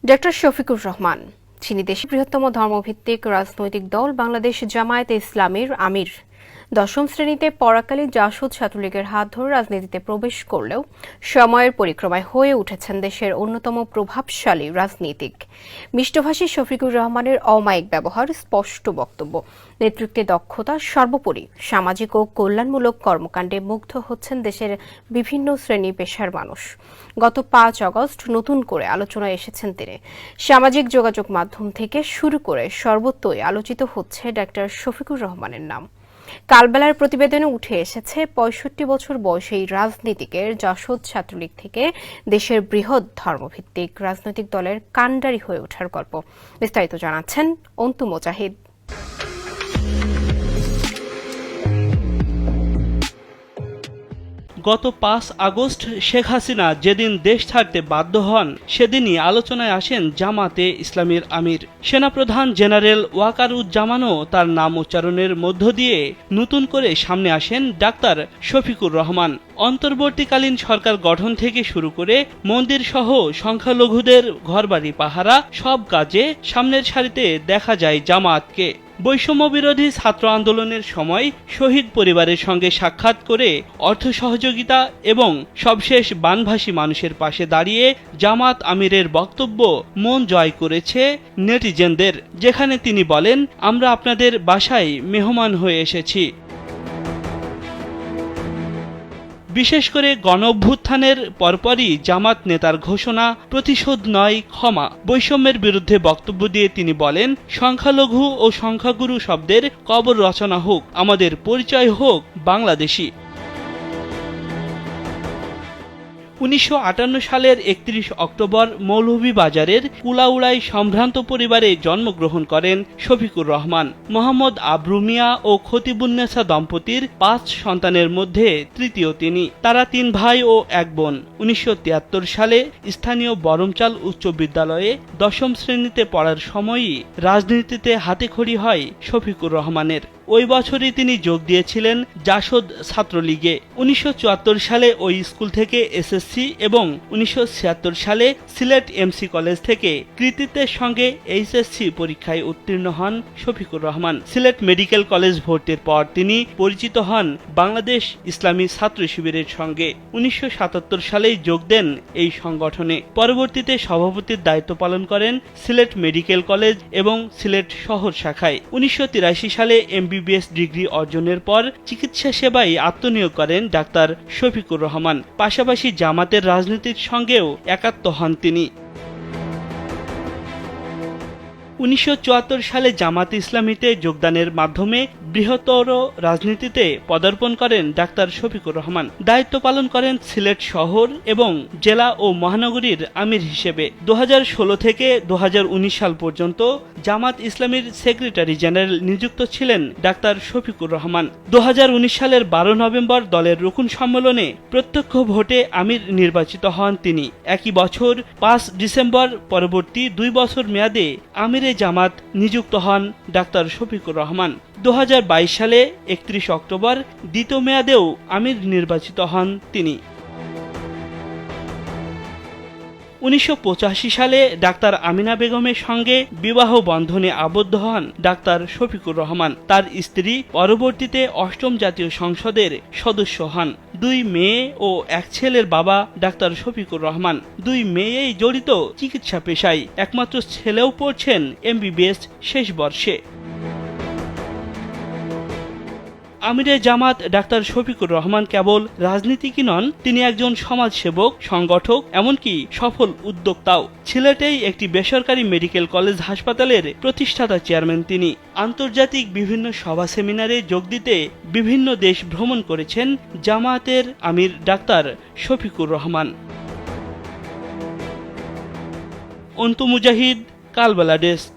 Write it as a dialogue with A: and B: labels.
A: Doctor Shafiqur Rahman, যিনি দেশের বৃহত্তম ধর্মভিত্তিক রাজনৈতিক দল বাংলাদেশ জামায়াতে ইসলামীর আমির, দশম শ্রেণীতে পড়াকালীন জাসদ ছাত্রলীগের হাত ধরে রাজনীতিতে প্রবেশ করলেও সময়ের পরিক্রমায় হয়ে উঠেছেন দেশের অন্যতম প্রভাবশালী রাজনীতিক। মিষ্টভাষী শফিকুর রহমানের অমায়িক ব্যবহার, স্পষ্ট বক্তব্য, নেতৃত্বে দক্ষতা, সর্বোপরি সামাজিক ও কল্যাণমূলক কর্মকাণ্ডে মুগ্ধ হচ্ছেন দেশের বিভিন্ন শ্রেণী পেশার মানুষ। গত ৫ আগস্ট নতুন করে আলোচনায় এসেছেন তিনি। সামাজিক যোগাযোগ মাধ্যম থেকে শুরু করে সর্বত্রই আলোচিত হচ্ছে ডক্টর শফিকুর রহমানের নাম। কালবেলার প্রতিবেদনে উঠে এসেছে ৬৫ বছর বয়সী এই রাজনীতিকের জাসদ ছাত্রলীগ থেকে দেশের বৃহৎ ধর্মভিত্তিক রাজনৈতিক দলের কাণ্ডারি হয়ে ওঠার গল্প। বিস্তারিত জানাচ্ছেন অন্তু মোজাহিদ।
B: গত ৫ আগস্ট শেখ হাসিনা যেদিন দেশ ছাড়তে বাধ্য হন, সেদিনই আলোচনায় আসেন জামাতে ইসলামীর আমির। সেনাপ্রধান জেনারেল ওয়াকারুজ্জামানও তার নাম উচ্চারণের মধ্য দিয়ে নতুন করে সামনে আসেন ডাক্তার শফিকুর রহমান। অন্তর্বর্তীকালীন সরকার গঠন থেকে শুরু করে মন্দির সহ সংখ্যালঘুদের ঘরবাড়ি পাহারা, সব কাজে সামনের সারিতে দেখা যায় জামাতকে। বৈষম্য বিরোধী ছাত্র আন্দোলনের সময় শহীদ পরিবারের সঙ্গে সাক্ষাৎ করে অর্থ সহযোগিতা এবং সবশেষ বানভাসী মানুষের পাশে দাঁড়িয়ে জামাত আমিরের বক্তব্য মন জয় করেছে নেটিজেনদের, যেখানে তিনি বলেন, আমরা আপনাদের বাসায় মেহমান হয়ে এসেছি। বিশেষ করে গণঅভ্যুত্থানের পরপরই জামাত নেতার ঘোষণা, প্রতিশোধ নয় ক্ষমা। বৈষম্যের বিরুদ্ধে বক্তব্য দিয়ে তিনি বলেন, সংখ্যালঘু ও সংখ্যাগুরু শব্দের কবর রচনা হোক, আমাদের পরিচয় হোক বাংলাদেশী। ১৯৫৮ সালের ৩১ অক্টোবর মৌলভীবাজারের কুলাউড়ায় সম্ভ্রান্ত পরিবারে জন্মগ্রহণ করেন শফিকুর রহমান। মোহাম্মদ আবরু মিয়া ও খতিবুন্নেছা দম্পতির ৫ সন্তানের মধ্যে তৃতীয় তিনি। তারা ৩ ভাই ও ১ বোন। ১৯৭৩ সালে স্থানীয় বরমচাল উচ্চ বিদ্যালয়ে দশম শ্রেণীতে পড়ার সময়ই রাজনীতিতে হাতেখড়ি হয় শফিকুর রহমানের। ওই বছরই তিনি যোগ দিয়েছিলেন জাসদ ছাত্রলীগে। ১৯৭৪ সালে ওই স্কুল থেকে এসএসসি এবং ১৯৭৬ সালে সিলেট এমসি কলেজ থেকে কৃতিত্বের সঙ্গে এইচএসসি পরীক্ষায় উত্তীর্ণ হন শফিকুর রহমান। সিলেট মেডিকেল কলেজ ভর্তির পর তিনি পরিচিত হন বাংলাদেশ ইসলামী ছাত্র শিবিরের সঙ্গে। ১৯৭৭ সালেই যোগ দেন এই সংগঠনে। পরবর্তীতে সভাপতির দায়িত্ব পালন করেন সিলেট মেডিকেল কলেজ এবং সিলেট শহর শাখায়। ১৯৮৩ সালে এমবিবিএস ডিগ্রি অর্জনের পর চিকিৎসা সেবায় আত্মনিয়োগ করেন ডাক্তার শফিকুর রহমান। পাশাপাশি জামাতের রাজনীতির সঙ্গেও একাত্ম হন তিনি। ১৯৭৪ সালে জামাতে ইসলামীতে যোগদানের মাধ্যমে বৃহত্তর রাজনীতিতে পদার্পণ করেন ডাক্তার শফিকুর রহমান। দায়িত্ব পালন করেন সিলেট শহর এবং জেলা ও মহানগরীর আমির হিসেবে। ২০১৬ থেকে ২০১৯ সাল পর্যন্ত জামাত ইসলামীর সেক্রেটারি জেনারেল নিযুক্ত ছিলেন ডাক্তার শফিকুর রহমান। ২০১৯ সালের ১২ নভেম্বর দলের রুকুন সম্মেলনে প্রত্যক্ষ ভোটে আমির নির্বাচিত হন তিনি। একই বছর ৫ ডিসেম্বর পরবর্তী ২ বছর মেয়াদে আমিরে জামাত নিযুক্ত হন ডাক্তার শফিকুর রহমান। ২০২২ সালে ৩১ অক্টোবর দ্বিতীয় মেয়াদেও আমির নির্বাচিত হন তিনি। ১৯৮৫ সালে ডাক্তার আমিনা বেগমের সঙ্গে বিবাহ বন্ধনে আবদ্ধ হন ডাক্তার শফিকুর রহমান। তার স্ত্রী পরবর্তীতে ৮ম জাতীয় সংসদের সদস্য হন। ২ মেয়ে ও ১ ছেলের বাবা ডাক্তার শফিকুর রহমান। ২ মেয়েই জড়িত চিকিৎসা পেশায়, একমাত্র ছেলেও পড়ছেন এমবিবিএস শেষ বর্ষে। আমিরে জামাত ডাক্তার শফিকুর রহমান কেবল রাজনীতিকই নন, তিনি একজন সমাজসেবক, সংগঠক, এমনকি সফল উদ্যোক্তাও। সিলেটেই একটি বেসরকারি মেডিকেল কলেজ হাসপাতালের প্রতিষ্ঠাতা চেয়ারম্যান তিনি। আন্তর্জাতিক বিভিন্ন সভা সেমিনারে যোগ দিতে বিভিন্ন দেশ ভ্রমণ করেছেন জামায়াতের আমির ডাক্তার শফিকুর রহমান। অন্তু মুজাহিদ, কালবেলা ডেস্ক।